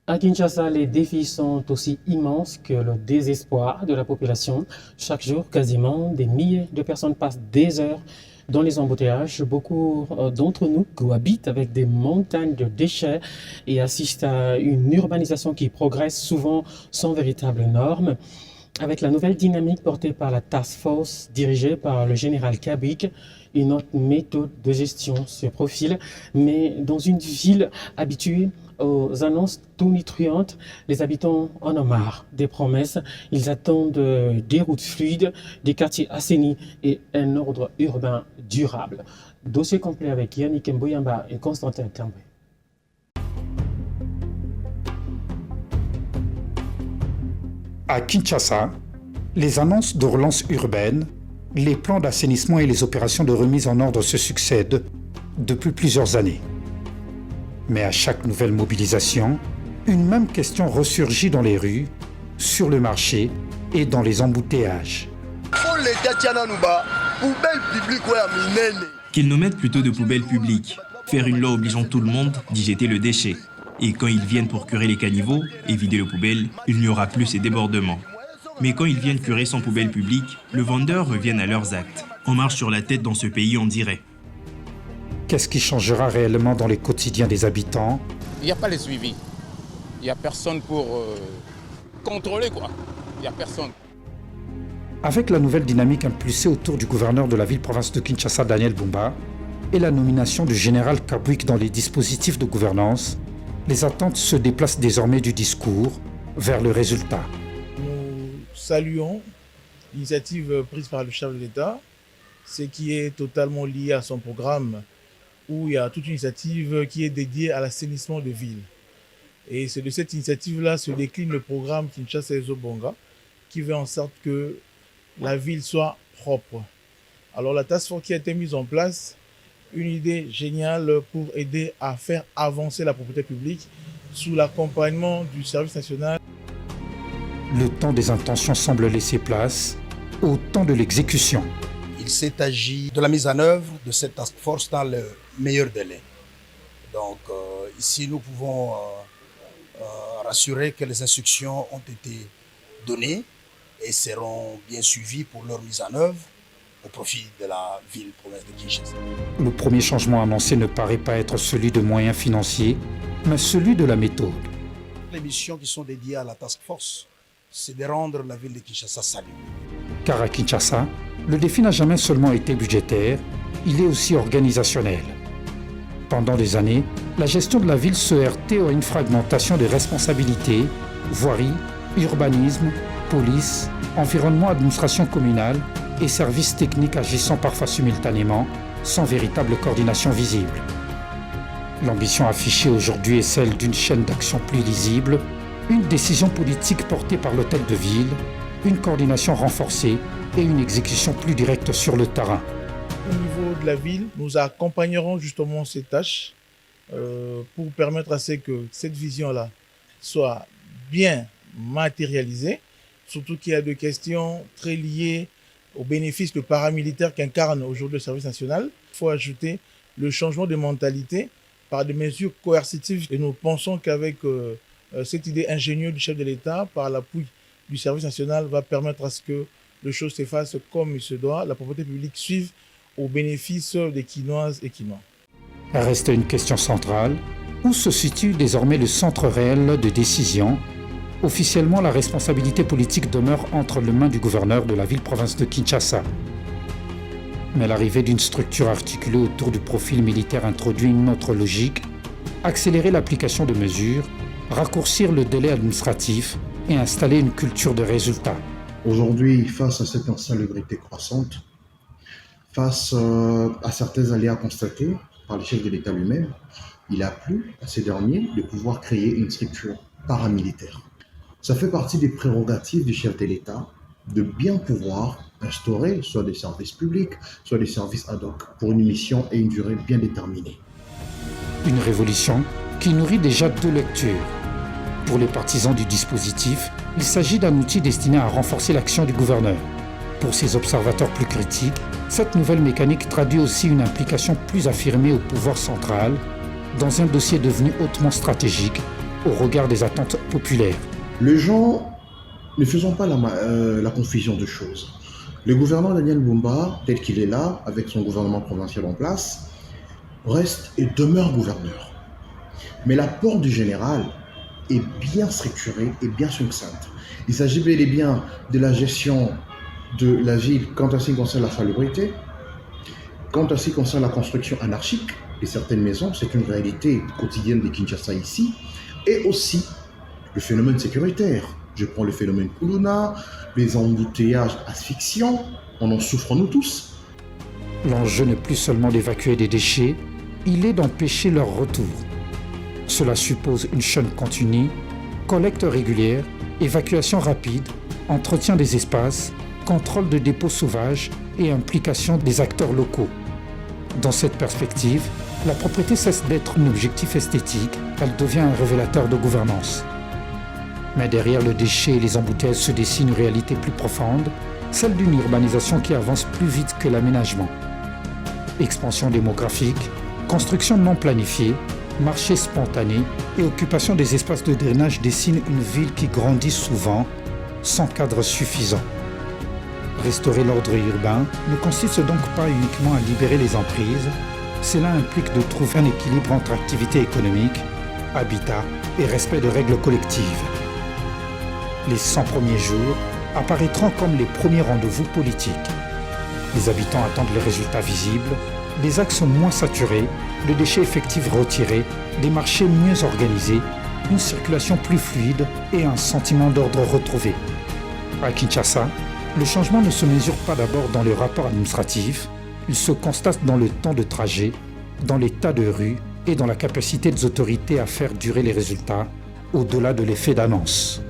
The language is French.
À Kinshasa, les défis sont aussi immenses que le désespoir de la population. Chaque jour, quasiment des milliers de personnes passent des heures dans les embouteillages. Beaucoup d'entre nous cohabitent avec des montagnes de déchets et assistent à une urbanisation qui progresse souvent sans véritable norme. Avec la nouvelle dynamique portée par la Task Force dirigée par le général Kabik, une autre méthode de gestion se profile, mais dans une ville habituée aux annonces tonitruantes, les habitants en ont marre des promesses. Ils attendent des routes fluides, des quartiers assainis et un ordre urbain durable. Dossier complet avec Yannick Mbouyamba et Constantin Cambé. À Kinshasa, les annonces de relance urbaine, les plans d'assainissement et les opérations de remise en ordre se succèdent depuis plusieurs années. Mais à chaque nouvelle mobilisation, une même question ressurgit dans les rues, sur le marché et dans les embouteillages. Qu'ils nous mettent plutôt de poubelles publiques, faire une loi obligeant tout le monde d'y jeter le déchet. Et quand ils viennent pour curer les caniveaux et vider les poubelles, il n'y aura plus ces débordements. Mais quand ils viennent curer sans poubelle publique, le vendeur revient à leurs actes. On marche sur la tête dans ce pays, on dirait. Qu'est-ce qui changera réellement dans les quotidiens des habitants? Il n'y a pas les suivis. Il n'y a personne pour contrôler, quoi. Il n'y a personne. Avec la nouvelle dynamique impulsée autour du gouverneur de la ville-province de Kinshasa, Daniel Bumba, et la nomination du général Kabouik dans les dispositifs de gouvernance, les attentes se déplacent désormais du discours vers le résultat. Nous saluons l'initiative prise par le chef de l'État, ce qui est totalement lié à son programme où il y a toute une initiative qui est dédiée à l'assainissement de villes. Et c'est de cette initiative-là se décline le programme Kinshasa Ezobonga qui veut en sorte que la ville soit propre. Alors la task force qui a été mise en place, une idée géniale pour aider à faire avancer la propriété publique sous l'accompagnement du service national. Le temps des intentions semble laisser place au temps de l'exécution. Il s'est agi de la mise en œuvre de cette task force dans le meilleur délai. Donc ici, nous pouvons rassurer que les instructions ont été données et seront bien suivies pour leur mise en œuvre au profit de la ville-province de Kinshasa. Le premier changement annoncé ne paraît pas être celui de moyens financiers, mais celui de la méthode. Les missions qui sont dédiées à la task force, c'est de rendre la ville de Kinshasa salubre. Car à Kinshasa, le défi n'a jamais seulement été budgétaire, il est aussi organisationnel. Pendant des années, la gestion de la ville se heurtait à une fragmentation des responsabilités, voirie, urbanisme, police, environnement, administration communale et services techniques agissant parfois simultanément, sans véritable coordination visible. L'ambition affichée aujourd'hui est celle d'une chaîne d'action plus lisible, une décision politique portée par l'hôtel de ville, une coordination renforcée et une exécution plus directe sur le terrain. Au niveau de la ville, nous accompagnerons justement ces tâches pour permettre à ce que cette vision-là soit bien matérialisée, surtout qu'il y a des questions très liées aux bénéfices de paramilitaires qu'incarne aujourd'hui le service national. Il faut ajouter le changement de mentalité par des mesures coercitives. Et nous pensons qu'avec cette idée ingénieuse du chef de l'État, par l'appui du service national, va permettre à ce que les choses se fassent comme il se doit, la propriété publique suive au bénéfice des Quinoises et Quinois. Reste une question centrale. Où se situe désormais le centre réel de décision? Officiellement, la responsabilité politique demeure entre les mains du gouverneur de la ville-province de Kinshasa. Mais l'arrivée d'une structure articulée autour du profil militaire introduit une autre logique, accélérer l'application de mesures, raccourcir le délai administratif et installer une culture de résultat. Aujourd'hui, face à cette insalubrité croissante, face à certains aléas constatés par le chef de l'État lui-même, il a plu à ces derniers de pouvoir créer une structure paramilitaire. Ça fait partie des prérogatives du chef de l'État de bien pouvoir instaurer soit des services publics, soit des services ad hoc pour une mission et une durée bien déterminée. Une révolution qui nourrit déjà deux lectures. Pour les partisans du dispositif, il s'agit d'un outil destiné à renforcer l'action du gouverneur. Pour ses observateurs plus critiques, cette nouvelle mécanique traduit aussi une implication plus affirmée au pouvoir central dans un dossier devenu hautement stratégique au regard des attentes populaires. Les gens ne faisons pas la confusion de choses. Le gouvernement Daniel Bumba, tel qu'il est là, avec son gouvernement provincial en place, reste et demeure gouverneur. Mais l'apport du général est bien structuré et bien succinct. Il s'agit bel et bien de la gestion de la ville quant à ce qui concerne la salubrité, quant à ce qui concerne la construction anarchique de certaines maisons, c'est une réalité quotidienne de Kinshasa ici, et aussi le phénomène sécuritaire. Je prends le phénomène Kuluna, les embouteillages asphyxiants, on en souffre nous tous. L'enjeu n'est plus seulement d'évacuer des déchets, il est d'empêcher leur retour. Cela suppose une chaîne continue, collecte régulière, évacuation rapide, entretien des espaces, contrôle de dépôts sauvages et implication des acteurs locaux. Dans cette perspective, la propriété cesse d'être un objectif esthétique, elle devient un révélateur de gouvernance. Mais derrière le déchet et les embouteillages se dessine une réalité plus profonde, celle d'une urbanisation qui avance plus vite que l'aménagement. Expansion démographique, construction non planifiée, marché spontané et occupation des espaces de drainage dessinent une ville qui grandit souvent sans cadre suffisant. Restaurer l'ordre urbain ne consiste donc pas uniquement à libérer les emprises, cela implique de trouver un équilibre entre activité économique, habitat et respect de règles collectives. Les 100 premiers jours apparaîtront comme les premiers rendez-vous politiques. Les habitants attendent les résultats visibles, des axes moins saturés, le déchet effectif retiré, des marchés mieux organisés, une circulation plus fluide et un sentiment d'ordre retrouvé. À Kinshasa, le changement ne se mesure pas d'abord dans le rapport administratif, il se constate dans le temps de trajet, dans l'état de rue et dans la capacité des autorités à faire durer les résultats au-delà de l'effet d'annonce.